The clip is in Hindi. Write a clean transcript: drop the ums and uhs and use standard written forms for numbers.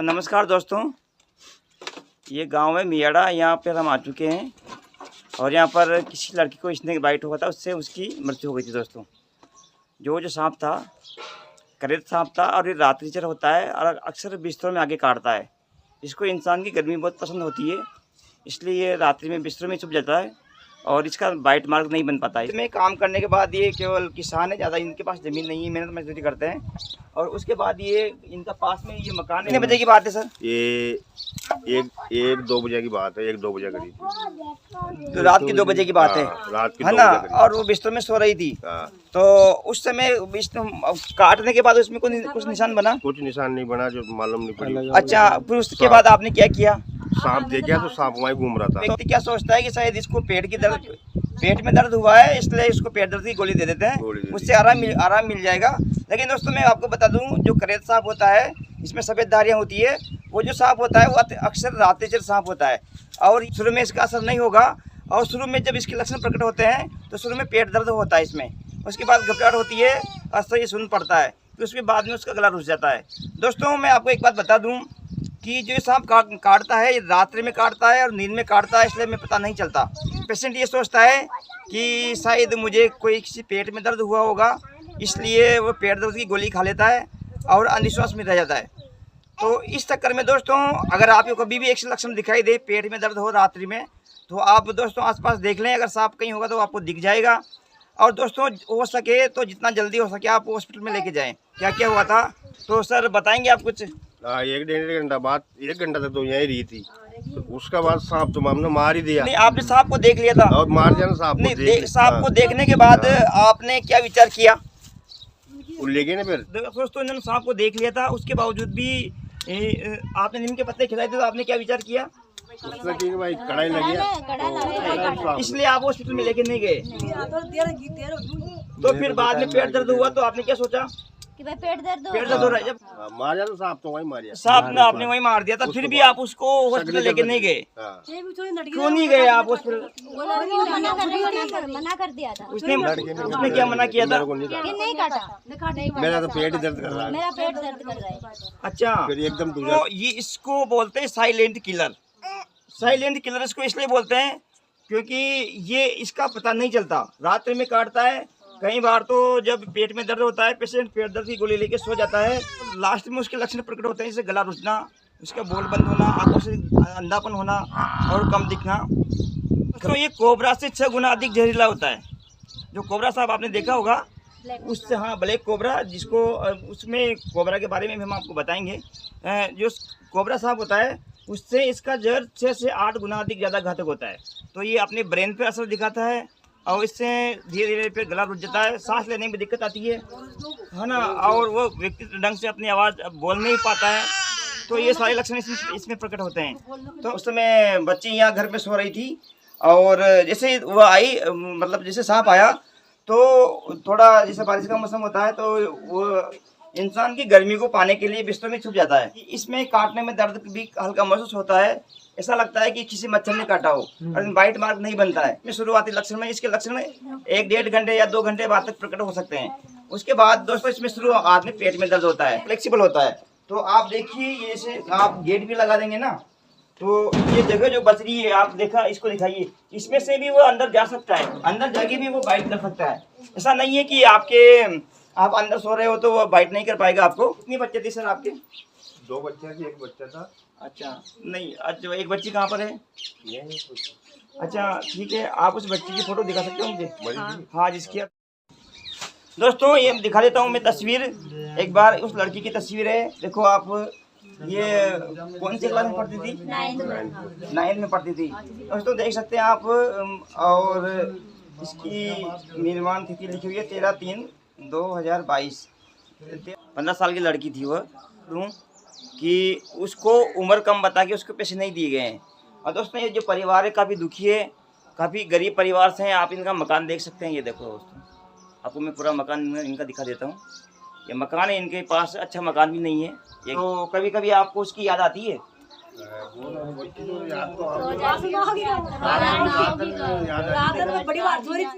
नमस्कार दोस्तों, ये गांव है मियाड़ा। यहाँ पर हम आ चुके हैं और यहाँ पर किसी लड़की को स्नेक बाइट हुआ था, उससे उसकी मृत्यु हो गई थी। दोस्तों, जो सांप था करेत सांप था और ये रात्रिचर होता है और अक्सर बिस्तरों में आगे काटता है। इसको इंसान की गर्मी बहुत पसंद होती है, इसलिए ये रात्रि में बिस्तरों में छुप जाता है और इसका बाइट मार्क नहीं बन पाता है। इसमें काम करने के बाद ये केवल किसान है, ज़्यादा इनके पास ज़मीन नहीं है, मेहनत मजदूरी करते हैं। और उसके बाद ये इनका पास में ये मकान है। कितने बजे की बात है सर? ये एक 2 बजे की बात है, 1-2 बजे करीब। तो रात की 2 बजे की बात है, रात की है ना? और वो बिस्तर में सो रही थी। तो उस समय काटने के बाद उसमें कुछ निशान बना? कुछ निशान नहीं बना, जो मालूम नहीं पड़ी। अच्छा, फिर उसके बाद आपने क्या किया? सांप देखा तो सांप वहीं घूम रहा था। व्यक्ति क्या सोचता है कि शायद इसको पेट में दर्द हुआ है, इसलिए इसको पेट दर्द की गोली दे देते हैं, उससे आराम मिल जाएगा। लेकिन दोस्तों, मैं आपको बता दूं, जो करेत सांप होता है इसमें सफ़ेद धारियाँ होती है। वो जो सांप होता है वो अक्सर रात्रिचर सांप होता है और शुरू में इसका असर नहीं होगा। और शुरू में जब इसके लक्षण प्रकट होते हैं तो शुरू में पेट दर्द होता है इसमें, उसके बाद घबराहट होती है, असर ये सुन पड़ता है, फिर उसके बाद में उसका गला रुस जाता है। दोस्तों, मैं आपको एक बात बता दूं कि जो सांप काटता है ये रात्रि में काटता है और नींद में काटता है, इसलिए हमें पता नहीं चलता। पेशेंट ये सोचता है कि शायद मुझे किसी पेट में दर्द हुआ होगा, इसलिए वो पेट दर्द की गोली खा लेता है और अंधविश्वास में रह जाता है। तो इस चक्कर में दोस्तों, अगर आपको कभी भी एक लक्षण दिखाई दे, पेट में दर्द हो रात्रि में, तो आप दोस्तों आसपास देख लें। अगर सांप कहीं होगा तो आपको दिख जाएगा। और दोस्तों, हो सके तो जितना जल्दी हो सके आप हॉस्पिटल में लेके जाएं। क्या क्या हुआ था तो सर बताएंगे आप कुछ? 1-1.5 घंटा बाद, 1 घंटा तक तो यहीं रही थी। तो उसका बाद सांप तो हमने मार ही दिया। नहीं, आपने सांप को देख लिया था? और मार दिया ना सांप नहीं, सांप को देखने के बाद आपने क्या विचार किया? ले गए ना फिर। दोस्तों, इन्होंने सांप को देख लिया था, उसके बावजूद भी आपने नीम के पत्ते खिलाए थे, तो आपने क्या विचार किया? उसने कि भाई कड़ाई लगी, इसलिए आप हॉस्पिटल में लेके नहीं गए। तो फिर बाद में पेट दर्द हुआ तो आपने क्या सोचा कि भाई पेट दर्द हो रहा है? जब मार दिया तो सांप तो वहीं मार दिया। सांप ने आपने वहीं मार दिया था, फिर भी आप उसको हॉस्पिटल लेके नहीं गए? क्यों नहीं गए आप हॉस्पिटल? मना कर दिया था उसने क्या मना किया था? कि नहीं काटा, मेरा तो पेट ही दर्द कर रहा है। मेरा पेट दर्द कर रहा है। अच्छा, फिर एकदम तो ये इसको बोलते हैं साइलेंट किलर। साइलेंट किलर इसको इसलिए बोलते हैं क्योंकि ये इसका पता नहीं चलता, रात्रि में काटता है। कई बार तो जब पेट में दर्द होता है, पेशेंट पेट दर्द की गोली लेके सो जाता है, लास्ट में उसके लक्षण प्रकट होते हैं, जैसे गला रुसना, उसका बोल बंद होना, आंखों से अंधापन होना और कम दिखना। तो ये कोबरा से 6 गुना अधिक जहरीला होता है। जो कोबरा साहब आपने देखा होगा उससे, हाँ, ब्लैक कोबरा, जिसको उसमें कोबरा के बारे में भी हम आपको बताएंगे। जो कोबरा साहब होता है उससे इसका जहर 6 से 8 गुना अधिक ज़्यादा घातक होता है। तो ये अपने ब्रेन पे असर दिखाता है और इससे धीरे धीरे फिर गला रुक जाता है, सांस लेने में दिक्कत आती है ना, और वो व्यक्ति ढंग से अपनी आवाज़ बोल नहीं पाता है। तो ये सारे लक्षण इसमें प्रकट होते हैं। तो उस समय बच्ची यहाँ घर पे सो रही थी और जैसे वो आई, मतलब जैसे सांप आया तो थोड़ा, जैसे बारिश का मौसम होता है तो वो इंसान की गर्मी को पाने के लिए बिस्तर में छुप जाता है। इसमें काटने में दर्द भी हल्का महसूस होता है, ऐसा लगता है कि किसी मच्छर ने काटा हो, और बाइट मार्क नहीं बनता है। इसमें शुरुआती लक्षण में, इसके लक्षण 1-1.5 घंटे या 2 घंटे बाद तक प्रकट हो सकते हैं। उसके बाद दोस्तों, इसमें शुरुआत में पेट में दर्द होता है, फ्लेक्सिबल होता है। तो आप देखिए, ये जैसे आप गेट भी लगा देंगे ना, तो ये जगह जो बच रही है, आप देखा, इसको दिखाइए, इसमें से भी वो अंदर जा सकता है, अंदर जाके भी वो बाइट कर सकता है। ऐसा नहीं है कि आप अंदर सो रहे हो तो वो बाइट नहीं कर पाएगा आपको। कितनी बच्चे थे सर आपके? 2 बच्चे थे, 1 बच्चा था। अच्छा, नहीं, अच्छा, एक बच्ची कहाँ पर है? अच्छा, ठीक है, आप उस बच्ची की फोटो दिखा सकते हो मुझे? हाँ, जिसकी। दोस्तों, ये दिखा देता हूँ मैं तस्वीर एक बार। उस लड़की की तस्वीर है, देखो आप। ये कौन सी क्लास में पढ़ती थी? 9th में पढ़ती थी। दोस्तों, देख सकते हैं आप। और इसकी निर्माण तिथि लिखी हुई है 13/3/2022। 15 साल की लड़की थी वह, कि उसको उम्र कम बता के उसको पैसे नहीं दिए गए हैं। और दोस्तों, ये जो परिवार है काफ़ी दुखी है, काफ़ी गरीब परिवार से हैं। आप इनका मकान देख सकते हैं, ये देखो दोस्तों, आपको मैं पूरा मकान इनका दिखा देता हूँ। ये मकान है, इनके पास अच्छा मकान भी नहीं है। तो कभी कभी आपको उसकी याद आती है? याद तो